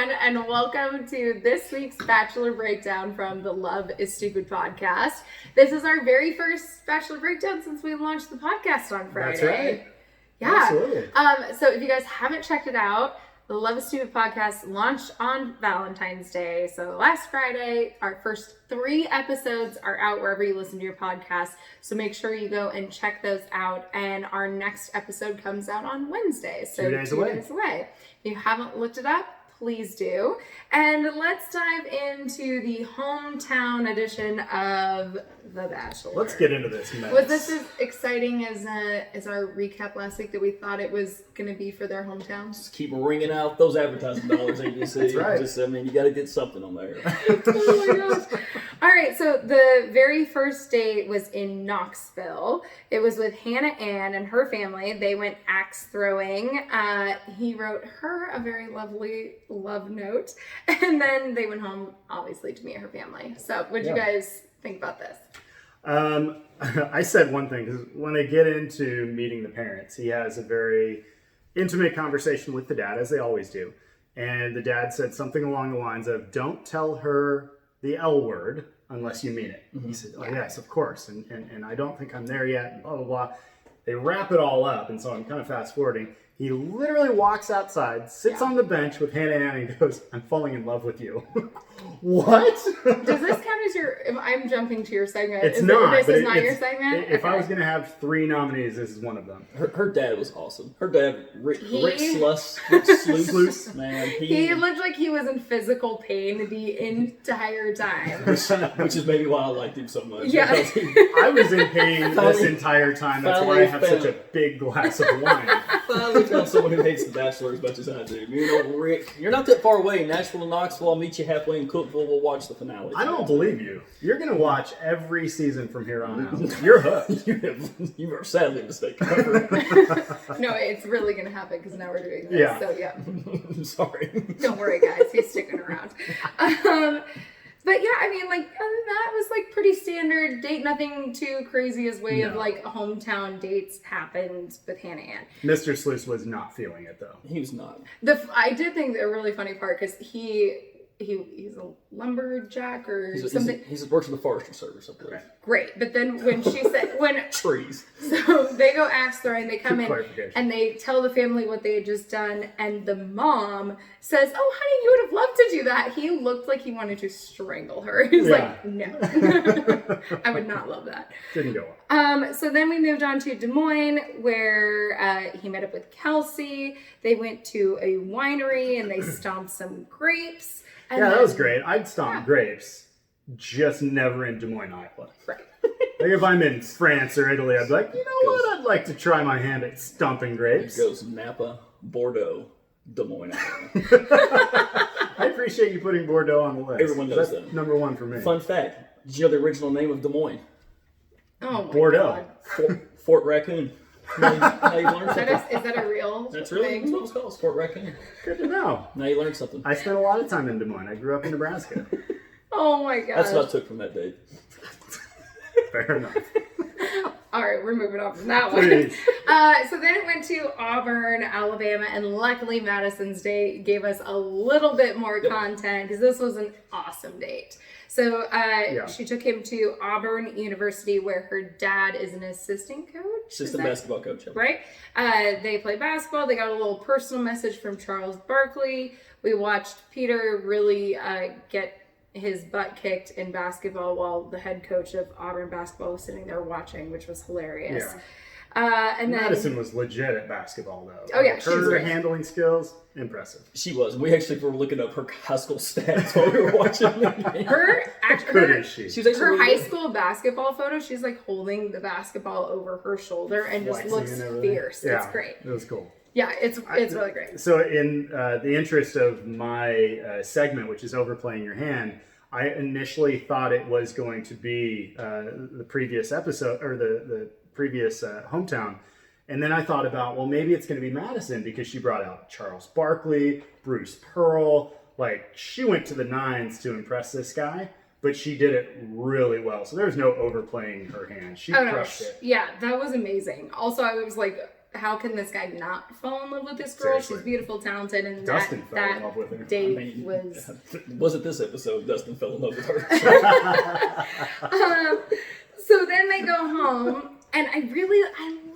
everyone, and welcome to this week's Bachelor Breakdown from the Love is Stupid podcast. This is our very first Bachelor Breakdown since we launched the podcast on Friday. That's right. Yeah. Absolutely. So if you guys haven't checked it out, the Love is Stupid podcast launched on Valentine's Day. So last Friday, our first 3 episodes are out wherever you listen to your podcast. So make sure you go and check those out. And our next episode comes out on Wednesday. So 2 days away. If you haven't looked it up, please do. And let's dive into the hometown edition of The Bachelor. Let's get into this mess. Was this as exciting as our recap last week that we thought it was going to be for their hometowns? Just keep ringing out those advertising dollars, ABC. That's right. You got to get something on there. Oh my gosh. All right, so the very first date was in Knoxville. It was with Hannah Ann and her family. They went axe throwing. He wrote her a very lovely love note. And then they went home, obviously, to meet her family. So what did you guys think about this? I said one thing, because when they get into meeting the parents, he has a very intimate conversation with the dad, as they always do. And the dad said something along the lines of, don't tell her the L word unless you mean it. Mm-hmm. He said, oh, yes, of course. And I don't think I'm there yet, and blah, blah, blah. They wrap it all up, and so I'm kind of fast forwarding. He literally walks outside, sits on the bench with Hannah Ann, and goes, I'm falling in love with you. What? Does this count as your... I'm jumping to your segment. It's not. This is not your segment? If I was going to have 3 nominees, this is one of them. Her dad was awesome. Her dad, Rick Sluice, man. He looked like he was in physical pain the entire time. Which is maybe why I liked him so much. Yeah. I was in pain this entire time. That's why I have such a big glass of wine. Finally found someone who hates The Bachelor as much as I do. You know, Rick, you're not that far away. Nashville to Knoxville. I'll meet you halfway in Cookville. We'll watch the finale. I don't believe you. You're going to watch every season from here on out. You're hooked. You are sadly mistaken. No, it's really going to happen because now we're doing this. Yeah. So, yeah. I'm sorry. Don't worry, guys. He's sticking around. But yeah, I mean, like, other than that was like pretty standard date. Nothing too crazy as way of like hometown dates happened with Hannah Ann. Mr. Sluice was not feeling it though. He was not. I did think a really funny part because he's a lumberjack or something. He works for the Forestry Service up there. Great, but then when she said trees, so they go axe throwing. They come in and they tell the family what they had just done, and the mom says, "Oh, honey, you would have loved to do that." He looked like he wanted to strangle her. He's like, "No, I would not love that." Didn't go well. So then we moved on to Des Moines, where he met up with Kelsey. They went to a winery and they stomped some grapes. And that was great. I'd stomp grapes, just never in Des Moines, Iowa. Right. Like if I'm in France or Italy, I'd be like, you know what? I'd like to try my hand at stomping grapes. It goes Napa, Bordeaux, Des Moines, Iowa. I appreciate you putting Bordeaux on the list. Everyone knows That's that. number 1 for me. Fun fact: did you know the original name of Des Moines? Oh my Bordeaux. God. Fort Raccoon. Now you learned something. Is that a real That's really thing? what it's called. Fort Raccoon. Good to know. Now you learned something. I spent a lot of time in Des Moines. I grew up in Nebraska. Oh my God. That's what I took from that date. Fair enough. All right, we're moving on from that one. So then it went to Auburn, Alabama, and luckily Madisons Dad gave us a little bit more content because this was an awesome date. So she took him to Auburn University where her dad is an assistant coach. Assistant basketball coach. Right? They play basketball. They got a little personal message from Charles Barkley. We watched Peter really get his butt kicked in basketball while the head coach of Auburn basketball was sitting there watching, which was hilarious. Yeah. And then Madison was legit at basketball, though. Oh, yeah. Her handling skills, impressive. She was. We actually were looking up her high school stats while we were watching the game. Her high school basketball photo, she's like holding the basketball over her shoulder and just looks fierce. Yeah, it's great. It was cool. Yeah, it's really great. So in the interest of my segment, which is overplaying your hand, I initially thought it was going to be the previous episode or the previous hometown. And then I thought about, well, maybe it's going to be Madison because she brought out Charles Barkley, Bruce Pearl. Like, she went to the nines to impress this guy, but she did it really well. So there's no overplaying her hand. She crushed it. Yeah, that was amazing. Also, I was like, how can this guy not fall in love with this girl? Seriously. She's beautiful, talented, and Dustin fell in that love with her. date was. Wasn't this episode Dustin fell in love with her? So then they go home, and I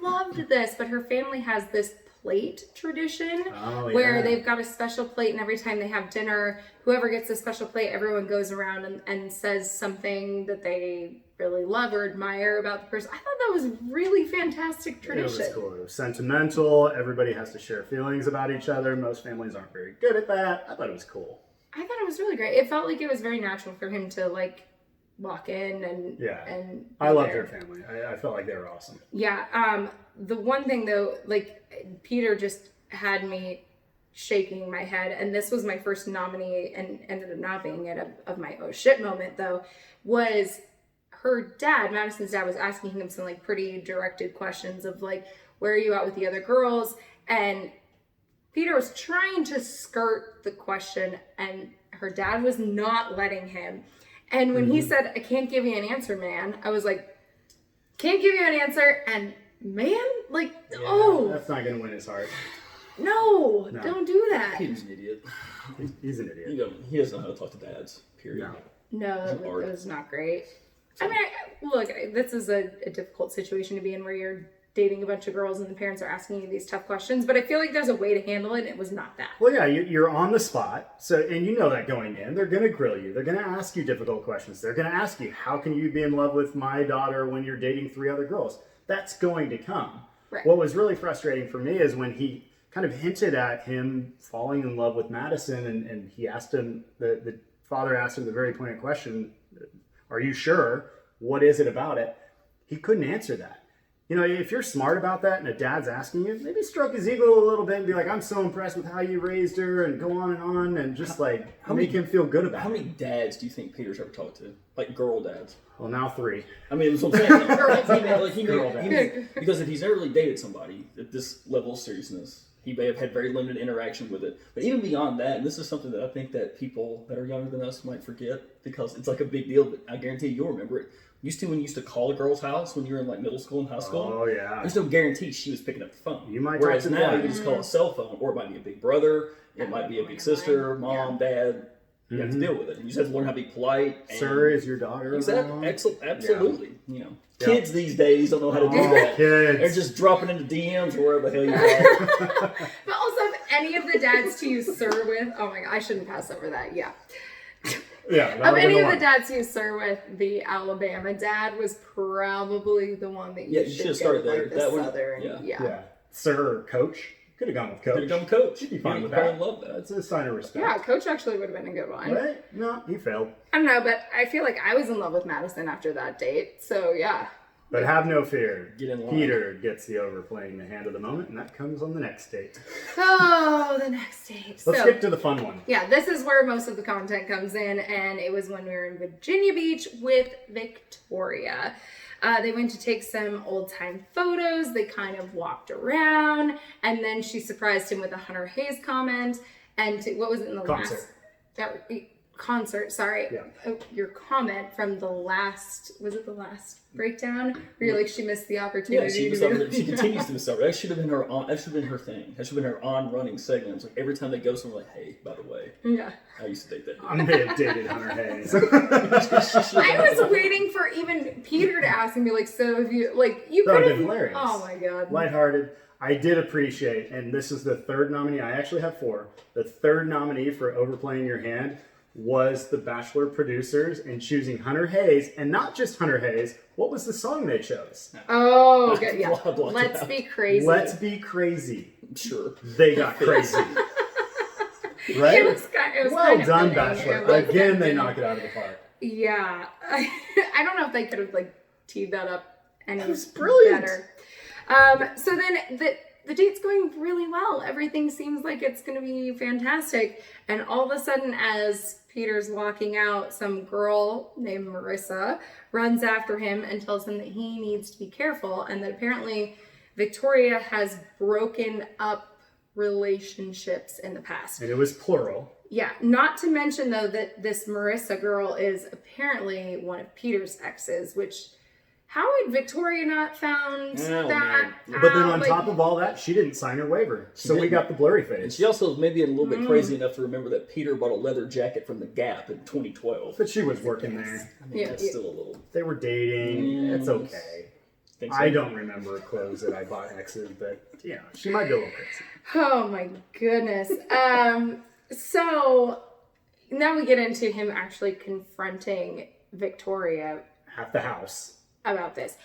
loved this, but her family has this plate tradition where they've got a special plate, and every time they have dinner, whoever gets a special plate, everyone goes around and says something that they really love or admire about the person. I thought that was really fantastic tradition. It was cool. It was sentimental. Everybody has to share feelings about each other. Most families aren't very good at that. I thought it was cool. I thought it was really great. It felt like it was very natural for him to like walk in and I loved her family. I felt like they were awesome. Yeah. The one thing though, like Peter just had me shaking my head, and this was my first nominee and ended up not being it of my oh shit moment though, was her dad. Madison's dad was asking him some like pretty directed questions of like, where are you at with the other girls? And Peter was trying to skirt the question, and her dad was not letting him. And when he said, I can't give you an answer, man, I was like, can't give you an answer, and man, like, that's not gonna win his heart. No, don't do that. He's an idiot. He's an idiot. He doesn't know how to talk to dads, period. No, it was not great. I mean, look, this is a difficult situation to be in where you're dating a bunch of girls and the parents are asking you these tough questions, but I feel like there's a way to handle it, and it was not that. Well, yeah, you're on the spot, and you know that going in. They're going to grill you. They're going to ask you difficult questions. They're going to ask you, how can you be in love with my daughter when you're dating 3 other girls? That's going to come. Right. What was really frustrating for me is when he kind of hinted at him falling in love with Madison, and he asked him, the father asked him the very pointed question, are you sure? What is it about it? He couldn't answer that. You know, if you're smart about that and a dad's asking you, maybe stroke his ego a little bit and be like, I'm so impressed with how you raised her, and go on and just make him feel good about it. How many dads do you think Peter's ever talked to? Like girl dads? Well, now 3. I mean, that's what I'm saying. Because if he's never really dated somebody at this level of seriousness, he may have had very limited interaction with it. But even beyond that, and this is something that I think that people that are younger than us might forget, because it's like a big deal, but I guarantee you'll remember it. When you used to call a girl's house when you were in like middle school and high school. Oh yeah. There's no guarantee she was picking up the phone. You might. Whereas now you can just call a cell phone, or it might be a big brother, it might be a big sister, mom, dad. You have to deal with it. You just have to learn how to be polite. Sir, is your daughter? Exactly. Absolutely. Yeah. You know, kids these days don't know how to do that. Kids. They're just dropping into DMs or wherever the hell you are. But also, if any of the dads to use sir with, oh my god, I shouldn't pass over that. Yeah. Yeah. Of any of the dads you sir with, the Alabama dad was probably the one that you should have started there. Like that Southern, yeah. Sir or coach? Could have gone with coach. Could have gone with coach. You'd be fine with I that. love that. That's a sign of respect. Yeah, coach actually would have been a good one. Right? No, he failed. I don't know, but I feel like I was in love with Madison after that date. So yeah. But have no fear. Get in line. Peter gets the overplaying the hand of the moment, and that comes on the next date. Oh, the next date. Let's skip to the fun one. Yeah, this is where most of the content comes in, and it was when we were in Virginia Beach with Victoria. They went to take some old-time photos. They kind of walked around, and then she surprised him with a Hunter Hayes comment. And what was it in the concert, sorry. Yeah. Your comment from the last, was it the last breakdown? Where you're like, she missed the opportunity. Yeah, she continues to miss out. That should have been her thing. That should have been her on-running segment. It's like every time they go somewhere, like, hey, by the way, yeah, I used to date that. I may have dated Hunter Hayes. I was waiting for even Peter to ask and be like, so if you, like, you could have, hilarious. Oh my god. Lighthearted. I did appreciate, and this is the 3rd nominee. I actually have 4. The 3rd nominee for overplaying your hand was the Bachelor producers in choosing Hunter Hayes, and not just Hunter Hayes. What was the song they chose? Oh, good. Yeah. Blah, Let's be crazy. Let's be crazy. Sure. They got crazy. Right? It was well kind of done, fitting. Bachelor. It was Again, they fitting. knock it out of the park. Yeah. I don't know if they could have like teed that up any That was brilliant. better. So then the date's going really well. Everything seems like it's going to be fantastic. And all of a sudden, as Peter's walking out, some girl named Marisa runs after him and tells him that he needs to be careful, and that apparently Victoria has broken up relationships in the past. And it was plural. Yeah, not to mention though that this Marisa girl is apparently one of Peter's exes, which How had Victoria not found that man. out? But then on top of all that, she didn't sign her waiver. So we got the blurry face. And she also was maybe a little bit crazy enough to remember that Peter bought a leather jacket from the Gap in 2012. But she was working there. I mean, that's still a little... They were dating. It's okay. Think so? I don't remember clothes that I bought exes, but she might be a little crazy. Oh my goodness. So now we get into him actually confronting Victoria At the house. about this.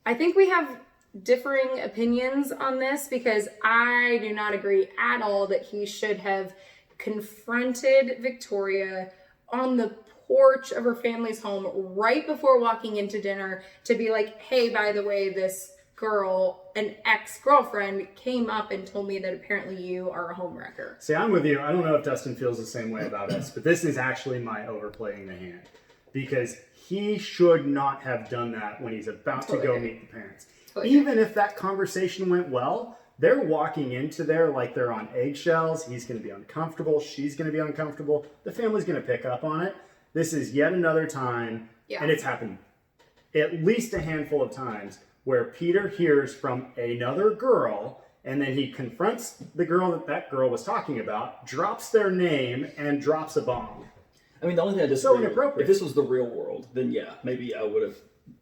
I think we have differing opinions on this because I do not agree at all that he should have confronted Victoria on the porch of her family's home right before walking into dinner to be like, hey, by the way, this girl, an ex-girlfriend, came up and told me that apparently you are a homewrecker. See, I'm with you. I don't know if Dustin feels the same way about us, but this is actually my overplaying the hand. Because he should not have done that when he's about to go meet the parents. Even if that conversation went well, they're walking into there like they're on eggshells. He's going to be uncomfortable. She's going to be uncomfortable. The family's going to pick up on it. This is yet another time, and it's happened at least a handful of times, where Peter hears from another girl, and then he confronts the girl that girl was talking about, drops their name, and drops a bomb. I mean, the only thing I disagree So with, inappropriate. if this was the real world, then yeah, maybe I would have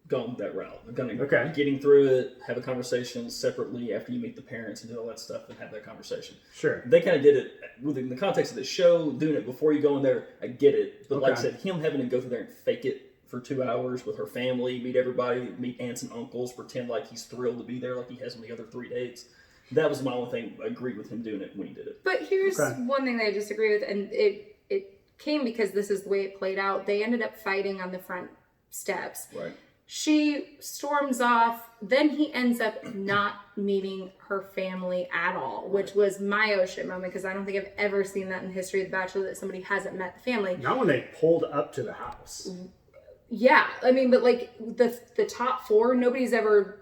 gone that route. I'm kind of Okay. getting through it, have a conversation separately after you meet the parents and do all that stuff and have that conversation. Sure. They kind of did it within the context of the show, doing it before you go in there. I get it. But like I said, him having to go through there and fake it for 2 hours with her family, meet everybody, meet aunts and uncles, pretend like he's thrilled to be there like he has on the other 3 dates. That was my only thing. I agreed with him doing it when he did it. But here's one thing that I disagree with, and it came because this is the way it played out. They ended up fighting on the front steps. Right. She storms off. Then he ends up not meeting her family at all, which was my oh shit moment because I don't think I've ever seen that in the history of The Bachelor that somebody hasn't met the family. Not when they pulled up to the house. Yeah, I mean, but like the top four, nobody's ever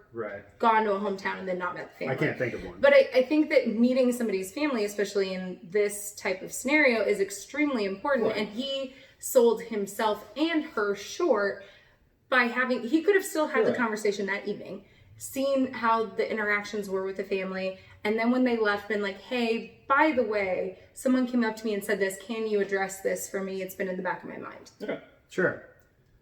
gone to a hometown and then not met the family. I can't think of one. But I think that meeting somebody's family, especially in this type of scenario, is extremely important. And he sold himself and her short by he could have still had the conversation that evening, seen how the interactions were with the family, and then when they left, been like, hey, by the way, someone came up to me and said this, can you address this for me? It's been in the back of my mind. Okay. Sure.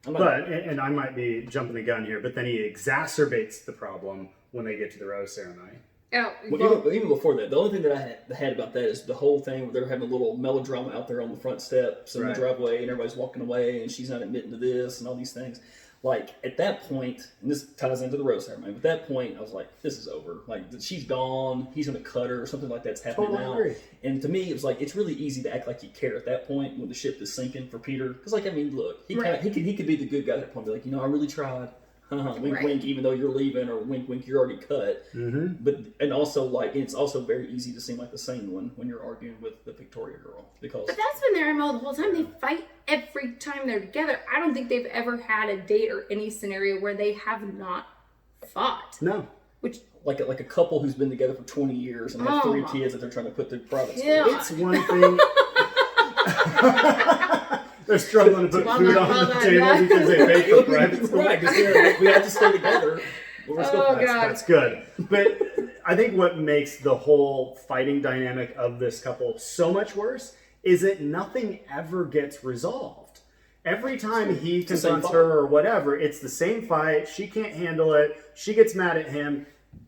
But, and I might be jumping the gun here, but then he exacerbates the problem when they get to the rose ceremony. Oh, Well, even before that, the only thing that I had about that is the whole thing where they're having a little melodrama out there on the front steps and the driveway, and everybody's walking away, and she's not admitting to this and all these things. Like, at that point, and this ties into the rose ceremony, but at that point, I was like, this is over. Like, she's gone, he's going to cut her, or something like that's happening now. Agree. And to me, it was like, it's really easy to act like you care at that point when the ship is sinking for Peter. Because, like, I mean, look, he could be the good guy at that point, be like, I really tried. Wink, wink, even though you're leaving, or wink, wink, you're already cut. Mm-hmm. But, and also, like, it's also very easy to seem like the sane one when you're arguing with the Victoria girl. But that's been their MO the whole time. They fight every time they're together. I don't think they've ever had a date or any scenario where they have not fought. No. Which, like a couple who's been together for 20 years and have 3 kids that they're trying to put through private school. It's one thing. They're struggling to put food on the table because they pay for private school. Right, because we have to stay together. That's good. But I think what makes the whole fighting dynamic of this couple so much worse is that nothing ever gets resolved. Every time he confronts her or whatever, it's the same fight. She can't handle it. She gets mad at him.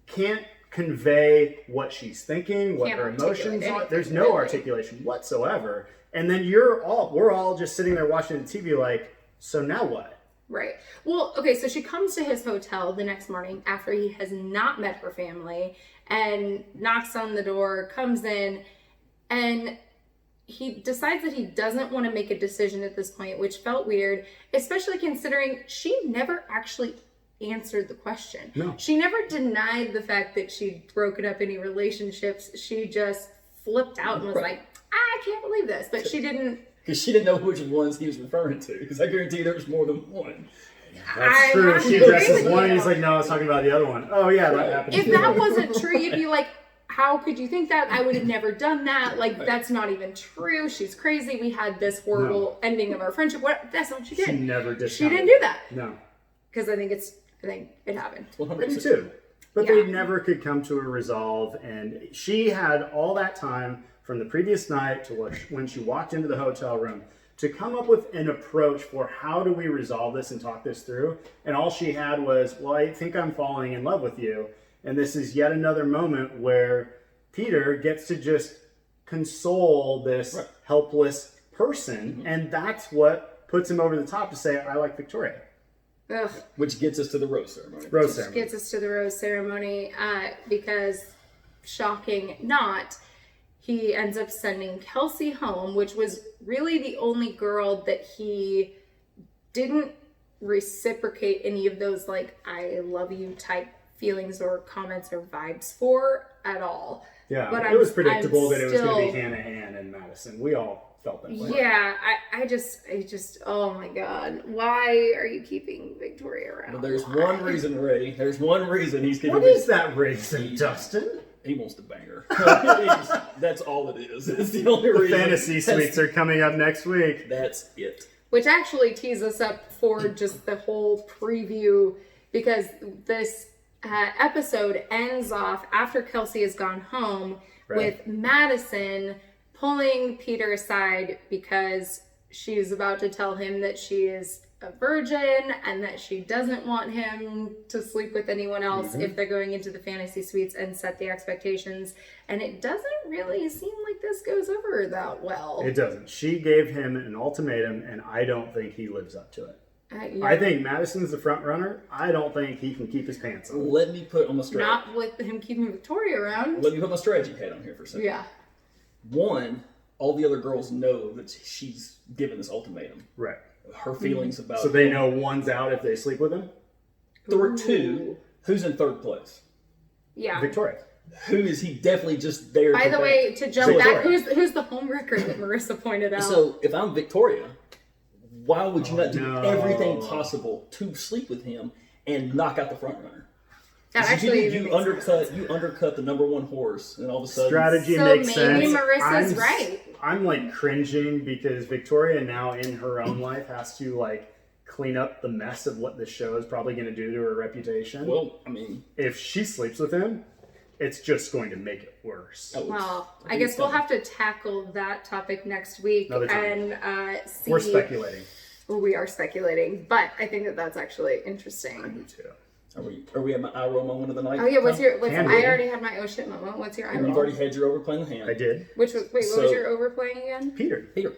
Can't convey what she's thinking, what her emotions are. There's no articulation whatsoever. And then we're all just sitting there watching the TV like, so now what? Right. Well, okay, so she comes to his hotel the next morning after he has not met her family and knocks on the door, comes in, and he decides that he doesn't want to make a decision at this point, which felt weird, especially considering she never actually answered the question. No. She never denied the fact that she'd broken up any relationships. She just flipped out and was like, I can't believe this. But she didn't. Because she didn't know which ones he was referring to. Because I guarantee there was more than one. That's true. She addresses one and he's like, no, I was talking about the other one. Oh, yeah, that happened. If that wasn't true, you'd be like, how could you think that? I would have never done that. Like, that's not even true. She's crazy. We had this horrible ending of our friendship. That's not what she did. She never did. She didn't do that. No. Because I think it's I think it happened. 100%. Me too. But Yeah. they never could come to a resolve, and she had all that time from the previous night to when she walked into the hotel room to come up with an approach for how do we resolve this and talk this through. And all she had was, well, I think I'm falling in love with you. And this is yet another moment where Peter gets to just console this Right. helpless person. And that's what puts him over the top to say, I like Victoria. Ugh. Which gets us to the rose ceremony. Rose ceremony. Gets us to the rose ceremony because, shocking not, he ends up sending Kelsey home, which was really the only girl that he didn't reciprocate any of those, like, I love you type feelings or comments or vibes for at all. Yeah, But it was predictable I'm that it was going to still- be Hannah Ann and Madison. We all felt that way. Yeah, I just, oh my God. Why are you keeping Victoria around? Well, there's Why? one reason, Ray. There's one reason he's giving What is that reason, Dustin? He wants to bang her. That's all it is. It's the only reason. Fantasy suites are coming up next week. That's it. Which actually tees us up for just the whole preview, because this episode ends off after Kelsey has gone home with Madison pulling Peter aside because she's about to tell him that she is a virgin and that she doesn't want him to sleep with anyone else if they're going into the fantasy suites, and set the expectations. And it doesn't really seem like this goes over that well. It doesn't. She gave him an ultimatum, and I don't think he lives up to it. Yeah. I think Madison's the front runner. I don't think he can keep his pants on. Let me put on my strategy. Not with him keeping Victoria around. Let me put my strategy hat on here for a second. Yeah. One, all the other girls know that she's given this ultimatum. Right. Her feelings about. So they know one's out if they sleep with him? There were two. Who's in third place? Yeah. Victoria. Who is he definitely just there? By to the bang? way, to jump Victoria. back, who's the homewrecker that Marisa pointed out? So if I'm Victoria, why would you not do no. everything possible to sleep with him and knock out the front runner? that You actually did- even you makes more sense. undercut the number one horse, and all of a sudden Strategy So makes maybe sense. Marissa's right. I'm like cringing because Victoria now in her own life has to like clean up the mess of what this show is probably going to do to her reputation. Well, I mean, If she sleeps with him, it's just going to make it worse. oh, Well, I think guess it's we'll done. have to tackle that topic next week Another time. and see. We're speculating. Well, we are speculating, but I think that that's actually I interesting. do too. Are we at my eye roll moment of the night? Oh yeah, Tom? I we? already had my oh shit moment. What's your eye And you've roll? already had your overplaying the hand. I did. What was So- your overplaying again? Peter. Peter.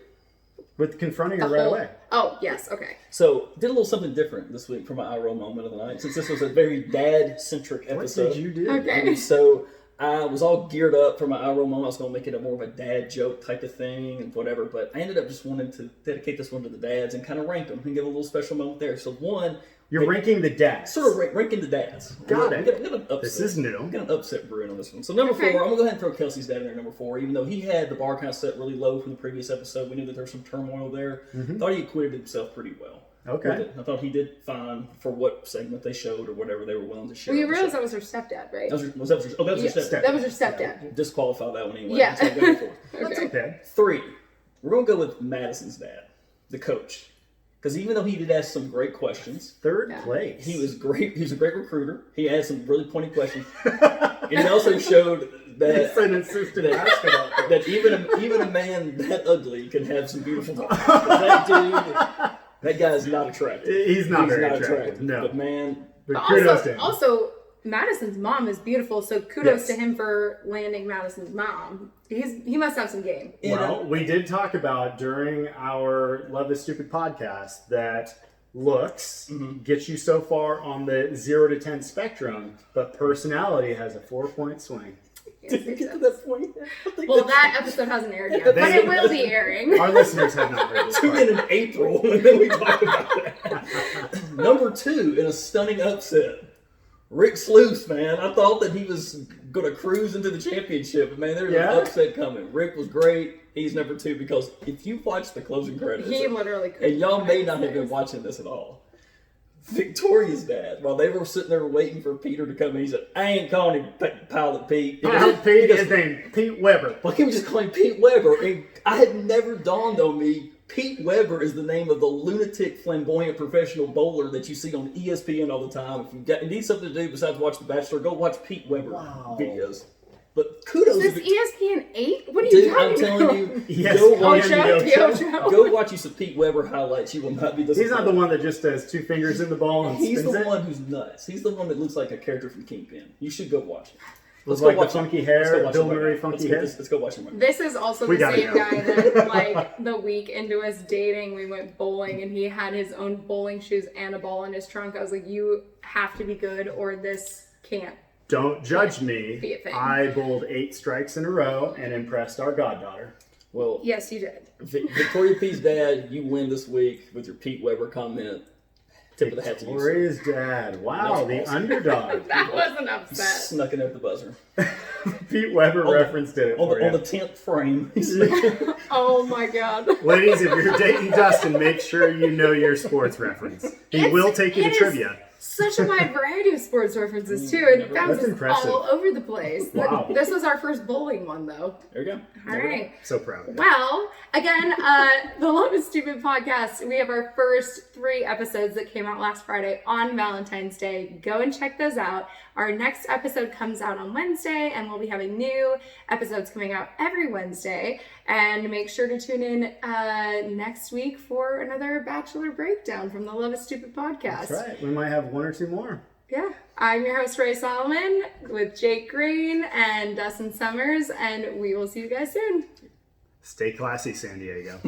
With confronting The her right whole- away. Oh yes, okay. So did a little something different this week for my eye roll moment of the night, since this was a very dad centric What episode. did you do? Okay. And so I was all geared up for my eye roll moment. I was going to make it a more of a dad joke type of thing and whatever, but I ended up just wanting to dedicate this one to the dads and kind of rank them and give a little special moment there. So one, You're ranking the dads. sort of ranking the dads. Got it. I'm gonna upset. This is new. I'm going to upset brewing on this one. So number Okay. 4, I'm going to go ahead and throw Kelsey's dad in there, number 4, even though he had the bar kind of set really low from the previous episode. We knew that there was some turmoil there. Thought he acquitted himself pretty well. Okay. with it. I thought he did fine for what segment they showed or whatever they were willing to share. Well, you on the realized show. that was her stepdad, right? that was her Yes, stepdad. that was her stepdad. Disqualify that one anyway. Yeah. So go for it. That's Okay. okay. 3, we're going to go with Madison's dad, the coach. Because even though he did ask some great questions, Third Yeah. place. he was great. He was a great recruiter. He asked some really pointy questions. And he also showed It's that an assistant basketball coach. that even a man that ugly can have some beautiful talk. That dude, that guy is not attractive. He's not very attractive. No. But man, But But kudos to him. also, Madison's mom is beautiful, so kudos Yes. to him for landing Madison's mom. He must have some game. Well, we did talk about during our Love is Stupid podcast that looks gets you so far on the 0 to 10 spectrum, but personality has a 4-point swing. did we get to that point? I think Well, that's- that episode hasn't aired yet, but it will be airing. Our listeners have not heard this Tune part. in April, and then we talk about that. Number 2, in a stunning upset, Rick Sleuth, man. I thought that he was going to cruise into the championship, but man, there's Yeah? an upset coming. Rick was great. He's number 2 because if you watch the closing credits, He literally could. and y'all may not have been watching this at all, Victoria's dad, while they were sitting there waiting for Peter to come in, he said, "I ain't calling him Pilot Pete." He goes- Pete, he goes, his name Pete Weber. Well, he was just calling Pete Weber, and I had never dawned on me Pete Weber is the name of the lunatic, flamboyant professional bowler that you see on ESPN all the time. If you need something to do besides watch The Bachelor, go watch Pete Weber videos. But kudos. Is this ESPN 8? What are you Dude, talking I'm about? telling you, Yes. go watch you some Pete Weber highlights. You will not be disappointed. He's not the one that just does 2 fingers in the ball and He's spins the it. one who's nuts. He's the one that looks like a character from Kingpin. You should go watch it. With Let's go like the watch funky him. hair, Let's Bill go watch him right Murray now. funky Let's hair. Let's go watch him right now. This is also We the gotta same go. guy that, like, the week into us dating, we went bowling and he had his own bowling shoes and a ball in his trunk. I was like, you have to be good or this can't. Don't judge Be me. a thing. I bowled 8 strikes in a row and impressed our goddaughter. Well, Yes, you did. Victoria P's dad, you win this week with your Pete Weber comment. Tip of the hat to you. Victoria's dad. Wow, That's the awesome. underdog. That wasn't He upset. snuck in at the buzzer. Pete Weber referenced it On for the you. 10th frame. He snuck- Oh my god. Ladies, if you're dating Dustin, make sure you know your sports reference. He will take you to It is trivia. Such a wide variety of sports references too. never- It bounces That's impressive. all over the place. Wow. This was our first bowling one though. There you go. All right. So proud of you. Well, again, the Love is Stupid podcast, we have our first 3 episodes that came out last Friday on Valentine's Day. Go and check those out. Our next episode comes out on Wednesday, and we'll be having new episodes coming out every Wednesday. And make sure to tune in next week for another Bachelor breakdown from the Love is Stupid podcast. That's right. We might have 1 or 2 more. Yeah. I'm your host, Ray Solomon, with Jake Green and Dustin Summers, and we will see you guys soon. Stay classy, San Diego.